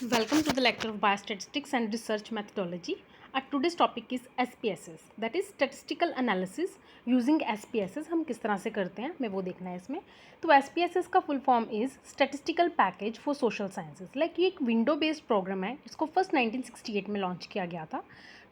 Welcome to the lecture of Biostatistics and Research Methodology. Our today's topic is SPSS, that is Statistical Analysis using SPSS. हम किस तरह से करते हैं हमें वो देखना है इसमें. तो SPSS का full form is statistical package for social sciences. Like ये एक विंडो बेस्ड प्रोग्राम है. इसको फर्स्ट 1968 में लॉन्च किया गया था.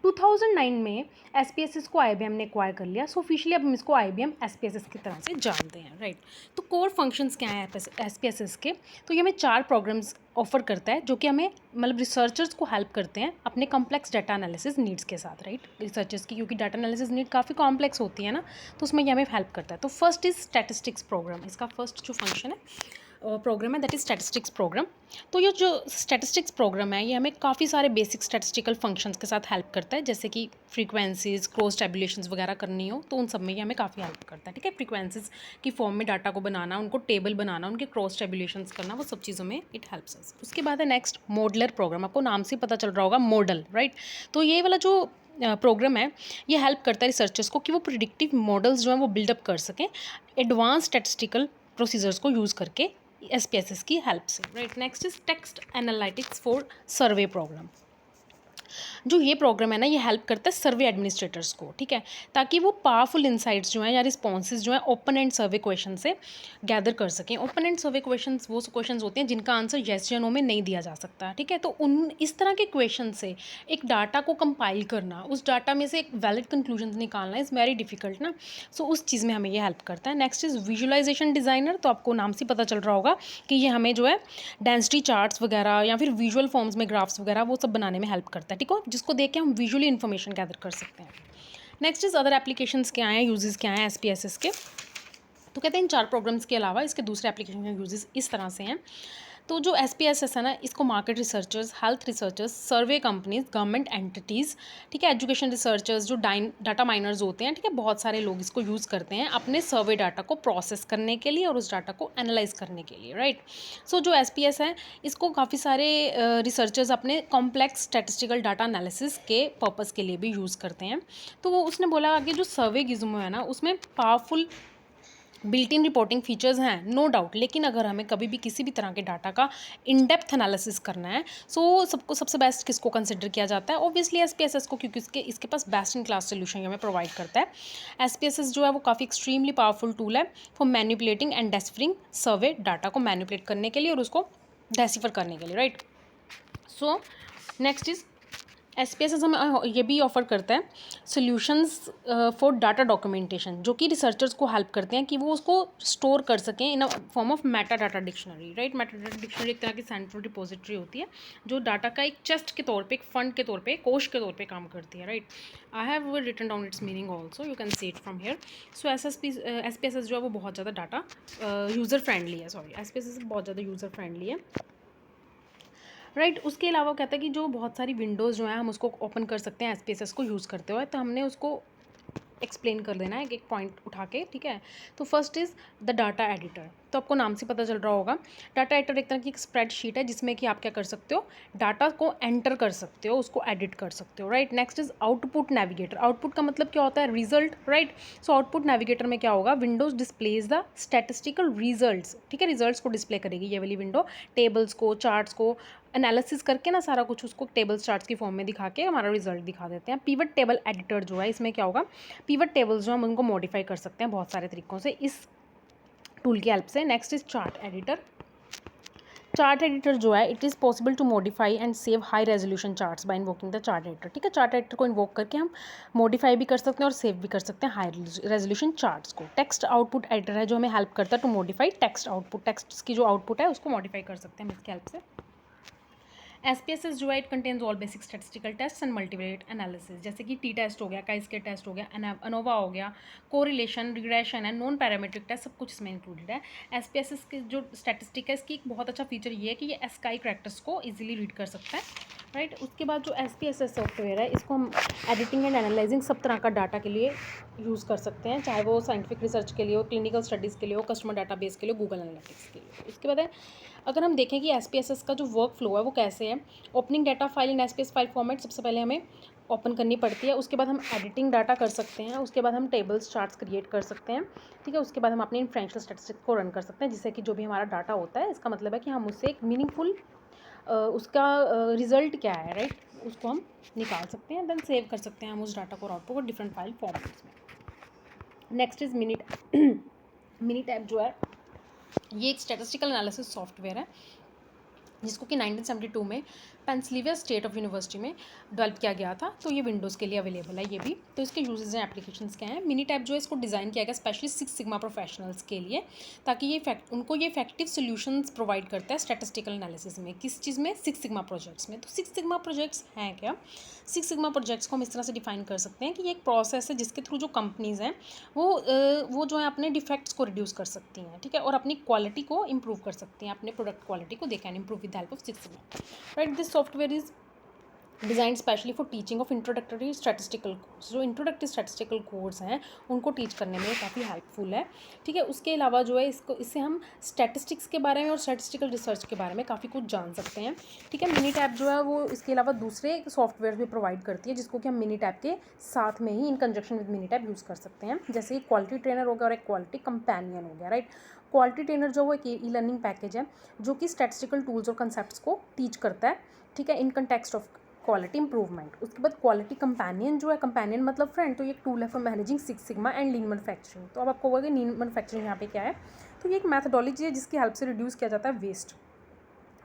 2009 में SPSS को IBM ने एक्वायर कर लिया. सो ऑफिशियली अब हम इसको IBM SPSS की तरह से जानते हैं, राइट. तो कोर फंक्शंस क्या हैं SPSS के. तो ये हमें 4 प्रोग्राम्स ऑफर करता है जो कि हमें मतलब रिसर्चर्स को हेल्प करते हैं अपने कॉम्प्लेक्स डाटा एनालिसिस नीड्स के साथ, राइट. रिसर्चर्स की क्योंकि डाटा एनालिसिस नीड काफ़ी कॉम्प्लेक्स होती है ना, तो उसमें ये हमें हेल्प करता है. तो फर्स्ट इज स्टैटिस्टिक्स प्रोग्राम. इसका फर्स्ट जो फंक्शन है प्रोग्राम है दैट इज स्टैटिस्टिक्स प्रोग्राम. तो ये जो स्टैटिस्टिक्स प्रोग्राम है ये हमें काफ़ी सारे बेसिक स्टैटिस्टिकल फंक्शंस के साथ हेल्प करता है, जैसे कि फ्रीक्वेंसीज क्रॉस टैबुलेशंस वगैरह करनी हो तो उन सब में ये हमें काफ़ी हेल्प करता है, ठीक है. फ्रीक्वेंसीज की फॉर्म में डाटा को बनाना, उनको टेबल बनाना, उनके क्रॉस टैबुलेशंस करना, वो सब चीज़ों में इट हेल्प्स अस. उसके बाद है नेक्स्ट मॉडलर प्रोग्राम. आपको नाम से पता चल रहा होगा मॉडल, राइट. तो ये वाला जो प्रोग्राम है ये हेल्प करता है रिसर्चर्स को कि वो प्रिडिक्टिव मॉडल्स जो हैं वो बिल्डअप कर सकें एडवांस स्टैटिस्टिकल प्रोसीजर्स को यूज़ करके SPSS की हेल्प से, right. Next is text analytics for survey program. जो ये प्रोग्राम है ना ये हेल्प करता है सर्वे एडमिनिस्ट्रेटर्स को, ठीक है, ताकि वो पावरफुल इंसाइट्स जो हैं या रिस्पॉन्सेज जो हैं ओपन एंड सर्वे क्वेश्चन से गैदर कर सकें. ओपन एंड सर्वे क्वेश्चंस वो क्वेश्चंस होते हैं जिनका आंसर येस या नो में नहीं दिया जा सकता, ठीक है. तो उन इस तरह के क्वेश्चन से एक डाटा को कंपाइल करना, उस डाटा में से एक वैलिड कंक्लूजन निकालना इज़ वेरी डिफिकल्ट ना. सो उस चीज़ में हमें ये हेल्प करता है. Next is visualisation designer. तो आपको नाम से पता चल रहा होगा कि ये हमें जो है डेंसिटी चार्ट्स वगैरह या फिर विजुअल फॉर्म्स में ग्राफ्स वगैरह वो सब बनाने में हेल्प करता है, ठीक है, जिसको देख के हम विजुअली इन्फॉर्मेशन गैदर कर सकते हैं. नेक्स्ट इज अदर एप्लीकेशंस क्या हैं, यूजेस क्या हैं SPSS के. तो कहते हैं इन 4 प्रोग्राम्स के अलावा इसके दूसरे एप्लीकेशन के यूजेस इस तरह से हैं. तो जो SPSS है ना इसको मार्केट रिसर्चर्स, हेल्थ रिसर्चर्स, सर्वे कंपनीज, गवर्नमेंट एंटिटीज़, ठीक है, एजुकेशन रिसर्चर्स, जो डाटा माइनर्स होते हैं, ठीक है, बहुत सारे लोग इसको यूज़ करते हैं अपने सर्वे डाटा को प्रोसेस करने के लिए और उस डाटा को एनालाइज करने के लिए, राइट. सो जो SPS है इसको काफ़ी सारे रिसर्चर्स अपने कॉम्प्लेक्स स्टैटिस्टिकल डाटा एनालिसिस के पर्पज़ के लिए भी यूज़ करते हैं. तो वो उसने बोला कि जो सर्वे गिज़्मो है ना उसमें powerful built in reporting features हैं, नो डाउट. लेकिन अगर हमें कभी भी किसी भी तरह के डाटा का इन डेप्थ एनालिसिस करना है सबको सबसे बेस्ट किसको कंसिडर किया जाता है, ऑब्वियसली SPSS को, क्योंकि इसके पास बेस्ट इन क्लास सोल्यूशन हमें प्रोवाइड करता है. SPSS जो है वो काफ़ी एक्सट्रीमली पावरफुल टूल है for manipulating and deciphering survey data को मैनिपुलेट करने के लिए और उसको डेसिफर करने के लिए, right. So next is SPSS हमें ये भी ऑफर करता है सॉल्यूशंस फॉर डाटा डॉक्यूमेंटेशन, जो कि रिसर्चर्स को हेल्प करते हैं कि वो उसको स्टोर कर सकें in a form of metadata dictionary, right. Metadata dictionary एक तरह की सेंट्रल रिपोजिटरी होती है जो डाटा का एक चेस्ट के तौर पे, एक फंड के तौर पे, कोष के तौर पे काम करती है, right. I have written down its meaning also, you can see it from here. So SPSS जो है वो बहुत ज़्यादा डाटा यूज़र फ्रेंडली है. सॉरी, SPSS बहुत ज़्यादा यूज़र फ्रेंडली है, राइट. उसके अलावा कहता है कि जो बहुत सारी विंडोज़ जो हैं हम उसको ओपन कर सकते हैं SPSS को यूज़ करते हुए. तो हमने उसको एक्सप्लेन कर देना है एक एक पॉइंट उठा के, ठीक है. तो first is the data editor. तो आपको नाम से पता चल रहा होगा डाटा एडिटर एक तरह की एक स्प्रेडशीट है जिसमें कि आप क्या कर सकते हो, डाटा को एंटर कर सकते हो, उसको एडिट कर सकते हो, right. Next is output navigator. Output का मतलब क्या होता है, result, right. So output navigator में क्या होगा, Windows displays the statistical results, ठीक है, रिजल्ट्स को डिस्प्ले करेगी ये वाली विंडो. टेबल्स को, चार्ट्स को एनालिसिस करके ना सारा कुछ उसको टेबल्स चार्ट्स की फॉर्म में दिखा के हमारा रिजल्ट दिखा देते हैं. पिवट टेबल एडिटर जो है इसमें क्या होगा, पिवट टेबल्स जो हम उनको मॉडिफाई कर सकते हैं बहुत सारे तरीक़ों से इस टूल की हेल्प से. Next is chart editor. Chart editor जो है it is possible to modify and save high resolution charts by invoking the chart editor, ठीक है. चार्ट एडिटर को इन्वोक करके हम मॉडिफाई भी कर सकते हैं और सेव भी कर सकते हैं हाई रेजोल्यूशन चार्ट्स को. टेक्स्ट आउटपुट एडिटर है जो हमें हेल्प करता है to modify text output. Text की जो आउटपुट है उसको मॉडिफाई कर सकते हैं हम इसकी हेल्प से. SPSS जो है it contains all basic statistical test and multivariate analysis, जैसे कि टी टेस्ट हो गया, काइस्केर टेस्ट हो गया, अनोवा हो गया, कोरिलेशन, रिग्रेशन है, नॉन पैरामीट्रिक टेस्ट, सब कुछ इसमें इंक्लूडेड है. SPSS की जो स्टैटिस्टिक है इसकी एक बहुत अच्छा फीचर ये है कि ये एस्काई करैक्टर्स को इजीली रीड कर सकता है, राइट. उसके बाद जो SPSS सॉफ्टवेयर है इसको हम एडिटिंग एंड एनालाइजिंग सब तरह का डाटा के लिए यूज़ कर सकते हैं, चाहे वो साइंटिफिक रिसर्च के लिए हो, क्लिनिकल स्टडीज़ के लिए हो, कस्टमर डाटाबेस के लिए, गूगल एनालिटिक्स के लिए. उसके बाद है अगर हम देखें कि SPSS का जो वर्क फ्लो है वो कैसे है. Opening data file in SPS file format सबसे पहले हमें ओपन करनी पड़ती है. उसके बाद हम एडिटिंग डाटा कर सकते हैं. उसके बाद हम टेबल्स चार्ट्स क्रिएट कर सकते हैं, ठीक है. उसके बाद हम अपनी इन्फ्रेंशियल स्टैटिस्टिक्स को रन कर सकते हैं जिससे कि जो भी हमारा डाटा होता है इसका मतलब है कि हम उससे एक मीनिंगफुल उसका रिज़ल्ट क्या है, राइट, उसको हम निकाल सकते हैं, देन सेव कर सकते हैं हम उस डाटा को और आउटपुट को डिफरेंट फाइल फॉर्मेट्स में। Next is Minitab. मिनीटैब जो है ये एक स्टैटिस्टिकल एनालिसिस सॉफ्टवेयर है जिसको कि 1972 में पेंसिल्वेनिया स्टेट ऑफ यूनिवर्सिटी में डेवलप किया गया था। तो ये विंडोज़ के लिए अवेलेबल है ये भी। तो इसके यूजेस एंड एप्लीकेशंस क्या हैं। मिनीटैब जो है इसको डिज़ाइन किया गया स्पेशली 6 सिग्मा प्रोफेशनल्स के लिए, ताकि उनको ये इफेक्टिव सॉल्यूशंस प्रोवाइड करता है स्टैटिस्टिकल एनालिसिस में। किस चीज़ में? 6 सिग्मा प्रोजेक्ट्स में। तो 6 सिग्मा प्रोजेक्ट्स हैं क्या? 6 सिग्मा प्रोजेक्ट्स को हम इस तरह से डिफाइन कर सकते हैं कि ये एक प्रोसेस है जिसके थ्रू जो कंपनीज़ हैं वो जो है अपने डिफेक्ट्स को रिड्यूस कर सकती हैं, ठीक है, और अपनी क्वालिटी को इंप्रूव कर सकती हैं, अपने प्रोडक्ट क्वालिटी को they can improve with help of 6 sigma, right. This software is designed specially for teaching of introductory statistical course. जो इंट्रोडक्टरी स्टैटिस्टिकल कोर्स हैं उनको टीच करने में काफ़ी हेल्पफुल है, ठीक है। उसके अलावा जो है इससे हम स्टैटिस्टिक्स के बारे में और स्टैटिस्टिकल रिसर्च के बारे में काफ़ी कुछ जान सकते हैं, ठीक है। मिनीटैब जो है वो इसके अलावा दूसरे सॉफ्टवेयर भी प्रोवाइड करती है जिसको कि हम मिनीटैब के साथ में ही in conjunction with Minitab use कर सकते हैं। जैसे एक क्वालिटी ट्रेनर हो गया और एक क्वालिटी कंपेनियन हो गया, राइट। क्वालिटी ट्रेनर जो वो एक ई लर्निंग पैकेज है जो कि स्टैटिस्टिकल टूल्स और कंसेप्ट्स को टीच करता है, ठीक है, in context of quality improvement. उसके बाद क्वालिटी कंपेनियन जो है, कंपेनियन मतलब फ्रेंड, तो ये एक टूल है for managing 6 sigma and lean manufacturing. तो अब आपको होगा कि लीन मैन्युफैक्चरिंग यहाँ पे क्या है। तो ये एक मैथडोलॉजी है जिसकी हेल्प से रिड्यूस किया जाता है वेस्ट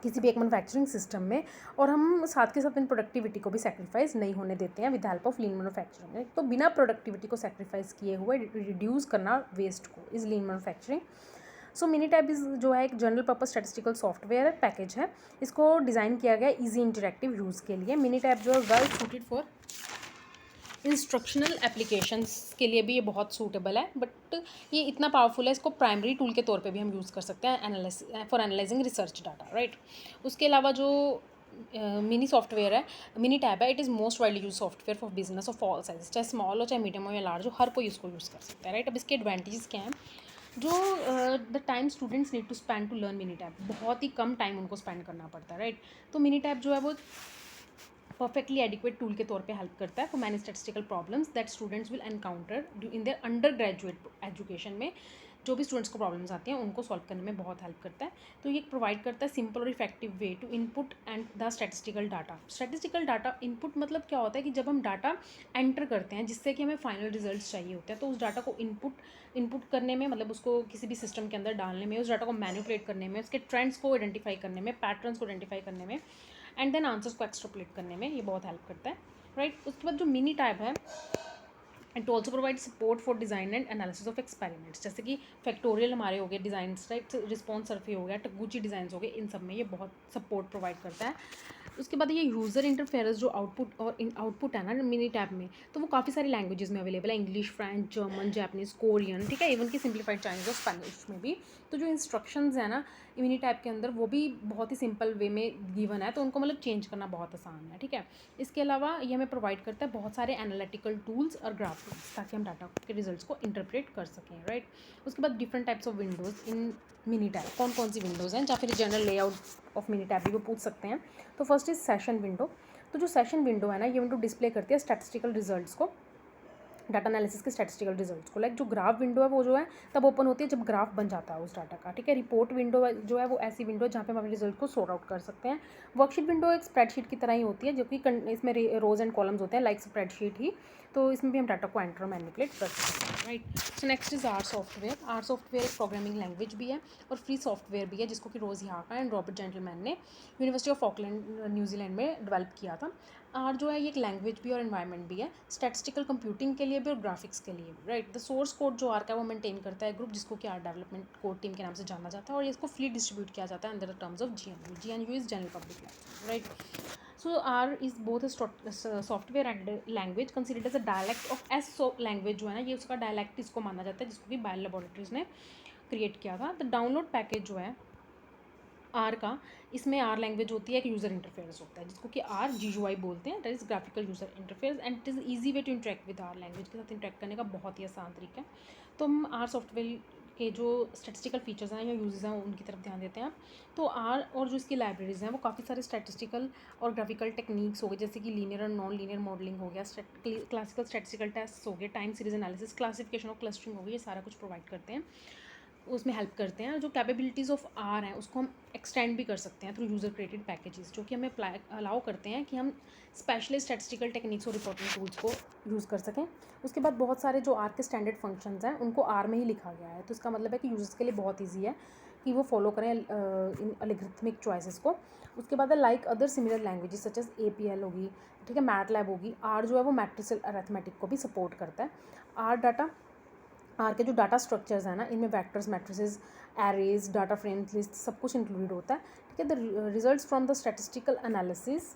किसी भी एक मैन्युफैक्चरिंग सिस्टम में, और हम साथ के साथ इन प्रोडक्टिविटी को भी सेक्रीफाइस नहीं होने देते हैं with help of lean manufacturing. तो बिना प्रोडक्टिविटी को सेक्रीफाइस किए हुए रिड्यूस करना वेस्ट को is lean manufacturing. So Minitab is जो है एक general purpose statistical software package है। इसको डिज़ाइन किया गया इजी इंटरेक्टिव यूज़ के लिए। मिनीटैब जो है well suited for instructional applications के लिए भी ये बहुत सूटेबल है, बट ये इतना पावरफुल है इसको प्राइमरी टूल के तौर पे भी हम यूज़ कर सकते हैं for analysing research data, right. उसके अलावा जो मिनी सॉफ्टवेयर है, मिनी टैब है, it is most widely use software for business of all size, चाहे स्मॉल हो चाहे मीडियम हो या लार्ज हो, हर कोई इसको यूज़ कर सकता है, राइट। अब इसके एडवांटेजेस क्या हैं। जो the time students need to spend to learn Minitab, बहुत ही कम टाइम उनको स्पेंड करना पड़ता है, राइट। तो मिनी टैब जो है वो परफेक्टली एडिक्वेट टूल के तौर पे हेल्प करता है for many statistical problems that students will encounter in their under graduate education में। जो भी स्टूडेंट्स को प्रॉब्लम्स आती हैं उनको सॉल्व करने में बहुत हेल्प करता है। तो ये प्रोवाइड करता है सिंपल और effective way to input and the statistical data. Statistical data input मतलब क्या होता है कि जब हम डाटा एंटर करते हैं जिससे कि हमें फाइनल रिजल्ट्स चाहिए होते हैं, तो उस डाटा को इनपुट करने में, मतलब उसको किसी भी सिस्टम के अंदर डालने में, उस डाटा को मैनिपुलेट करने में, उसके ट्रेंड्स को आइडेंटिफाई करने में, पैटर्न्स को आइडेंटिफाई करने में एंड देन आंसर्स को एक्सट्रापोलेट करने में ये बहुत हेल्प करता है, राइट। उसके बाद जो मिनी टैब है, it also provide support for design and analysis of experiments. जैसे कि फैक्टोरियल हमारे हो गए डिज़ाइन, राइट, रिस्पॉन्स सर्फे हो गया, टगुची डिज़ाइन हो गए, इन सब में ये बहुत सपोर्ट प्रोवाइड करता है। उसके बाद ये यूज़र इंटरफेरेंस जो आउटपुट है ना मिनी टैब में, तो वो काफ़ी सारी लैंग्वेजेस में अवेलेबल है, English, French, German, Japanese, Korean, ठीक है, इवन की सिंप्लीफाइड चाइनीज़ और स्पेनिश में भी। तो जो इंस्ट्रक्शंस है ना मिनी टैब के अंदर वो भी बहुत ही सिंपल वे में गिवन है, तो उनको मतलब चेंज करना बहुत आसान है, ठीक है। इसके अलावा ये हमें प्रोवाइड करता है बहुत सारे एनालिटिकल टूल्स और ग्राफिक्स, ताकि हम डाटा के रिजल्ट्स को इंटरप्रेट कर सकें, राइट। उसके बाद different types of Windows in mini tab, कौन कौन सी विंडोज़ हैं, या फिर general layout of mini tab भी वो पूछ सकते हैं। तो फर्स्ट इज सेशन विंडो। तो जो सेशन विंडो है ना, ये विंडो डिस्प्ले करती है स्टैटिस्टिकल रिजल्ट्स को, डाटा एनालिसिस के स्टैटिस्टिकल रिजल्ट्स को। लाइक जो ग्राफ विंडो है वो जो है तब ओपन होती है जब ग्राफ बन जाता है उस डाटा का, ठीक है। रिपोर्ट विंडो जो है वो ऐसी विंडो है जहाँ पे हम अपने रिजल्ट को सॉर्ट आउट कर सकते हैं। वर्कशीट विंडो एक स्प्रेडशीट की तरह ही होती है, जो कि इसमें रोज एंड कॉलम्स होते हैं लाइक स्प्रेडशीट ही, तो इसमें भी हम डाटा को एंटर मैनिपुलेट कर सकते हैं, right. So next is R software. R software एक प्रोग्रामिंग लैंग्वेज भी है और फ्री सॉफ्टवेयर भी है, जिसको कि रोज याका एंड रॉबर्ट जेंटलमैन ने यूनिवर्सिटी ऑफ ऑकलैंड न्यूजीलैंड में डेवलप किया था। आर जो है ये एक लैंग्वेज भी और एनवायरनमेंट भी है, स्टैटिस्टिकल कंप्यूटिंग के लिए भी और ग्राफिक्स के लिए भी, राइट। द सोर्स कोड जो आर का है वो मेंटेन करता है ग्रुप, जिसको कि आर डेवलपमेंट कोड टीम के नाम से जाना जाता है, और इसको फ्री डिस्ट्रीब्यूट किया जाता है under the terms of GNU is general public licence, right. So R is both software and language considered as a dialect of S language जो है ना, ये उसका डायलेक्ट इसको माना जाता है, जिसको कि बायल लेबोरेटरीज ने क्रिएट किया था। द डाउनलोड पैकेज जो है आर का, इसमें आर लैंग्वेज होती है, एक यूज़र इंटरफेस होता है जिसको कि आर GUI बोलते हैं, that is graphical user interface, and it is easy way to interact with R language के साथ इंटरेक्ट करने का बहुत ही आसान तरीका है। तो हम आर सॉफ्टवेयर के जो स्टैटिस्टिकल फीचर्स हैं या यूजेस हैं उनकी तरफ ध्यान देते हैं। तो आर और जो इसकी लाइब्रेरीज़ हैं वो काफ़ी सारे स्टैटिस्टिकल और ग्राफिकल टेक्निक्स हो गए, जैसे कि लीनियर और नॉन लीनियर मॉडलिंग हो गया, क्लासिकल स्टैटिस्टिकल टेस्ट हो गए, टाइम सीरीज एनालिसिस, क्लासिफिकेशन और क्लस्टरिंग हो गई, ये सारा कुछ प्रोवाइड करते हैं। उसमें हेल्प करते हैं। जो कैपेबिलिटीज़ ऑफ आर हैं उसको हम एक्सटेंड भी कर सकते हैं थ्रू यूज़र क्रिएटेड पैकेजेस, जो कि हमें अलाउ करते हैं कि हम स्पेशलिस्ट स्टैटिस्टिकल टेक्निक्स और रिपोर्टिंग टूल्स को यूज़ कर सकें। उसके बाद बहुत सारे जो आर के स्टैंडर्ड फंक्शंस हैं उनको आर में ही लिखा गया है, तो इसका मतलब है कि यूज़र्स के लिए बहुत ईजी है कि वो फॉलो करें इन एल्गोरिथमिक चॉइसेस को। उसके बाद like other similar languages such as APL होगी, ठीक है, मैटलैब होगी, आर जो है वो मैट्रिक्स अरिथमेटिक को भी सपोर्ट करता है। आर के जो डाटा स्ट्रक्चर्स हैं ना, इनमें vectors, matrices, arrays, data frames, list सब कुछ इंक्लूडेड होता है, ठीक है। The results from the statistical analysis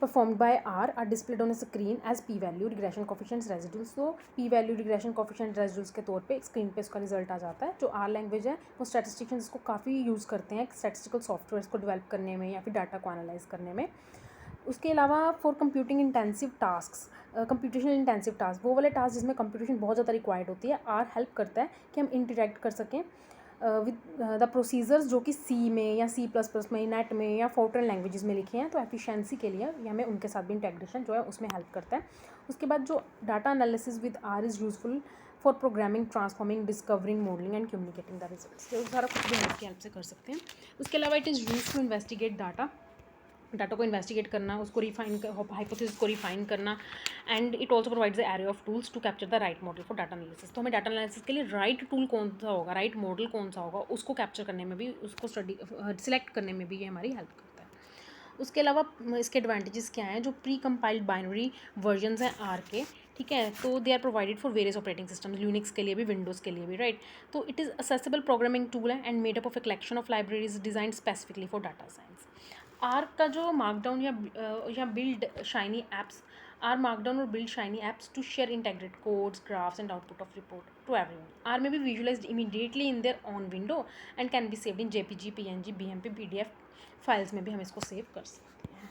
performed by R are displayed on a screen as p value, regression coefficients, residuals। तो p value, regression coefficient, residuals के तौर पे स्क्रीन पे उसका रिजल्ट आ जाता है। जो R लैंग्वेज है वो स्टैटिस्टिशियंस इसको काफ़ी यूज़ करते हैं स्टैटिस्टिकल सॉफ्टवेयर्स को डेवलप करने में या फिर डाटा को एनालाइज करने में। उसके अलावा for computing intensive task, computation intensive task, वो वाले टास्क जिसमें कंप्यूटेशन बहुत ज़्यादा रिक्वायर्ड होती है, आर हेल्प करता है कि हम इंटरेक्ट कर सकें विद द प्रोसीजर्स जो कि C में या C++ में, नेट में या फोर्ट्रन लैंग्वेजेस में लिखे हैं। तो एफिशिएंसी के लिए ये हमें उनके साथ भी इंटेग्रेशन जो है उसमें हेल्प करता है। उसके बाद जो data analysis with R is useful for programming, transforming, discovering, modelling and communicating the results. तो सारा कुछ भी इसकी हेल्प से कर सकते हैं। उसके अलावा it is use to investigate data को इन्वेस्टिगेट करना, उसको रिफाइन हाइपोथेसिस को रिफाइन करना, and it also provides the array of tools to capture the right model for data analysis. तो हमें डाटा एनालिसिस के लिए राइट टूल कौन सा होगा, राइट मॉडल कौन सा होगा, उसको कैप्चर करने में भी, उसको सिलेक्ट करने में भी ये हमारी हेल्प करता है। उसके अलावा इसके एडवांटेजेस क्या हैं, जो प्री कंपाइल्ड बाइनरी वर्जन्स हैं आर के, ठीक है, तो they are provided for various operating systems, Unix के लिए भी, विंडोज़ के लिए भी, राइट। तो it is accessible programming tool है and made up of a collection of libraries design specifically for data science. R का जो मार्कडाउन या build shiny apps, R markdown और build shiny apps to share integrate codes, graphs and output of report to everyone. R में भी visualised immediately in their on window and can be saved in JPG, PNG, BMP, PDF files में भी हम इसको save कर सकते हैं।